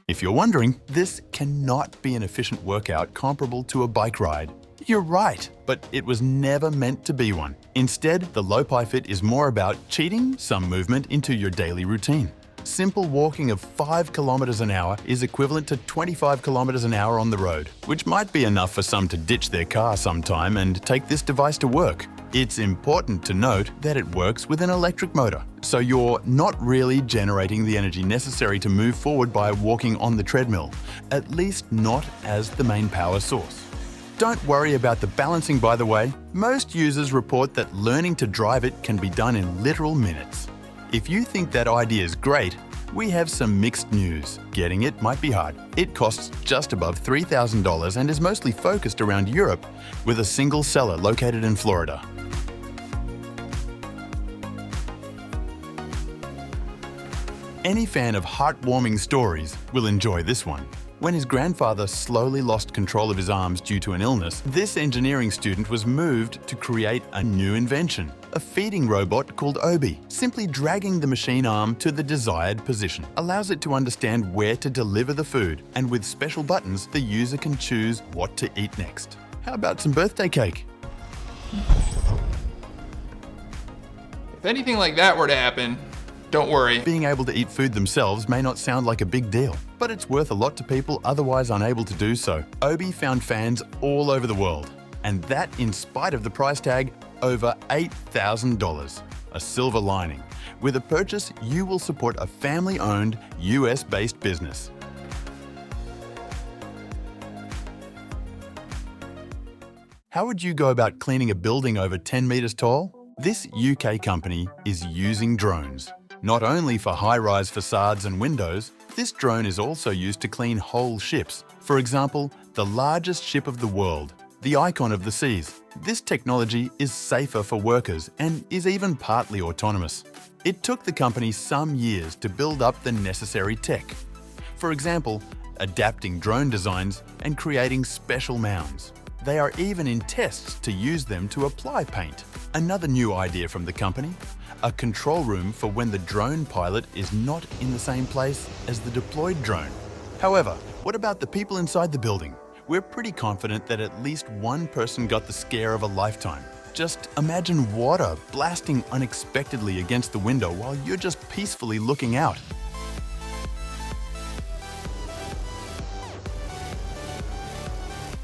If you're wondering, this cannot be an efficient workout comparable to a bike ride. You're right, but it was never meant to be one. Instead, the Lopi Fit is more about cheating some movement into your daily routine. Simple walking of 5 kilometers an hour is equivalent to 25 kilometers an hour on the road, which might be enough for some to ditch their car sometime and take this device to work. It's important to note that it works with an electric motor, so you're not really generating the energy necessary to move forward by walking on the treadmill, at least not as the main power source. Don't worry about the balancing, by the way. Most users report that learning to drive it can be done in literal minutes. If you think that idea is great, we have some mixed news. Getting it might be hard. It costs just above $3,000 and is mostly focused around Europe, with a single seller located in Florida. Any fan of heartwarming stories will enjoy this one. When his grandfather slowly lost control of his arms due to an illness, this engineering student was moved to create a new invention, a feeding robot called Obi. Simply dragging the machine arm to the desired position allows it to understand where to deliver the food, and with special buttons, the user can choose what to eat next. How about some birthday cake? If anything like that were to happen, don't worry. Being able to eat food themselves may not sound like a big deal, but it's worth a lot to people otherwise unable to do so. Obi found fans all over the world, and that in spite of the price tag, over $8,000. A silver lining. With a purchase, you will support a family-owned, US-based business. How would you go about cleaning a building over 10 meters tall? This UK company is using drones. Not only for high-rise facades and windows, this drone is also used to clean whole ships. For example, the largest ship of the world, the Icon of the Seas. This technology is safer for workers and is even partly autonomous. It took the company some years to build up the necessary tech. For example, adapting drone designs and creating special mounds. They are even in tests to use them to apply paint. Another new idea from the company: a control room for when the drone pilot is not in the same place as the deployed drone. However, what about the people inside the building? We're pretty confident that at least one person got the scare of a lifetime. Just imagine water blasting unexpectedly against the window while you're just peacefully looking out.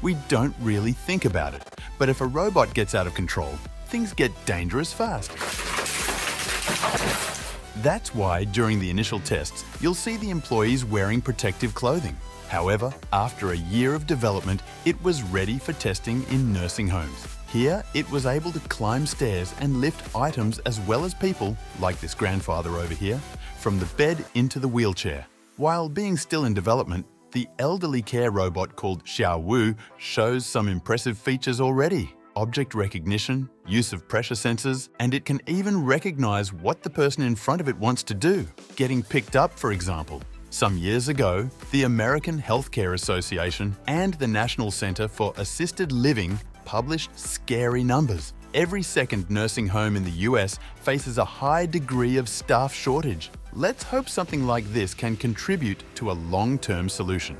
We don't really think about it, but if a robot gets out of control, things get dangerous fast. That's why during the initial tests, you'll see the employees wearing protective clothing. However, after a year of development, it was ready for testing in nursing homes. Here, it was able to climb stairs and lift items as well as people, like this grandfather over here, from the bed into the wheelchair. While being still in development, the elderly care robot called Xiaowu shows some impressive features already. Object recognition, use of pressure sensors, and it can even recognize what the person in front of it wants to do, getting picked up, for example. Some years ago, the American Healthcare Association and the National Center for Assisted Living published scary numbers. Every second nursing home in the US faces a high degree of staff shortage. Let's hope something like this can contribute to a long-term solution.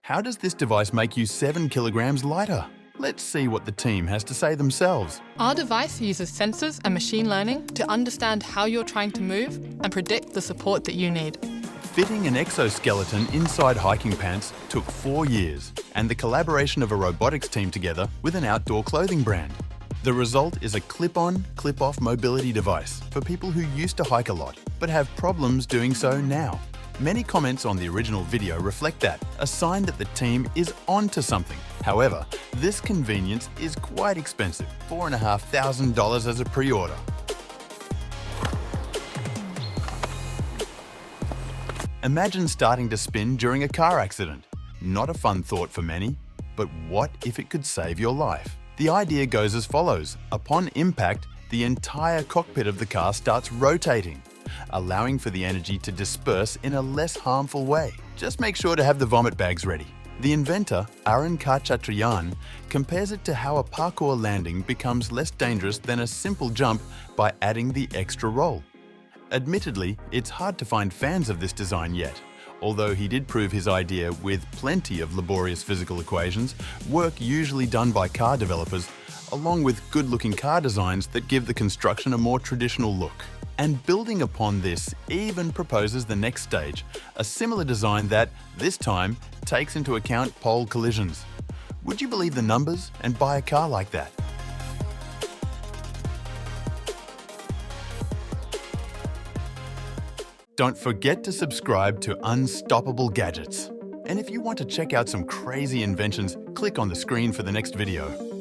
How does this device make you 7 kilograms lighter? Let's see what the team has to say themselves. Our device uses sensors and machine learning to understand how you're trying to move and predict the support that you need. Fitting an exoskeleton inside hiking pants took 4 years, and the collaboration of a robotics team together with an outdoor clothing brand. The result is a clip-on, clip-off mobility device for people who used to hike a lot, but have problems doing so now. Many comments on the original video reflect that, a sign that the team is onto something. However, this convenience is quite expensive, $4,500 as a pre-order. Imagine starting to spin during a car accident. Not a fun thought for many, but what if it could save your life? The idea goes as follows. Upon impact, the entire cockpit of the car starts rotating, allowing for the energy to disperse in a less harmful way. Just make sure to have the vomit bags ready. The inventor, Arun Karchatriyan, compares it to how a parkour landing becomes less dangerous than a simple jump by adding the extra roll. Admittedly, it's hard to find fans of this design yet, although he did prove his idea with plenty of laborious physical equations, work usually done by car developers, along with good-looking car designs that give the construction a more traditional look. And building upon this, even proposes the next stage, a similar design that, this time, takes into account pole collisions. Would you believe the numbers and buy a car like that? Don't forget to subscribe to Unstoppable Gadgets. And if you want to check out some crazy inventions, click on the screen for the next video.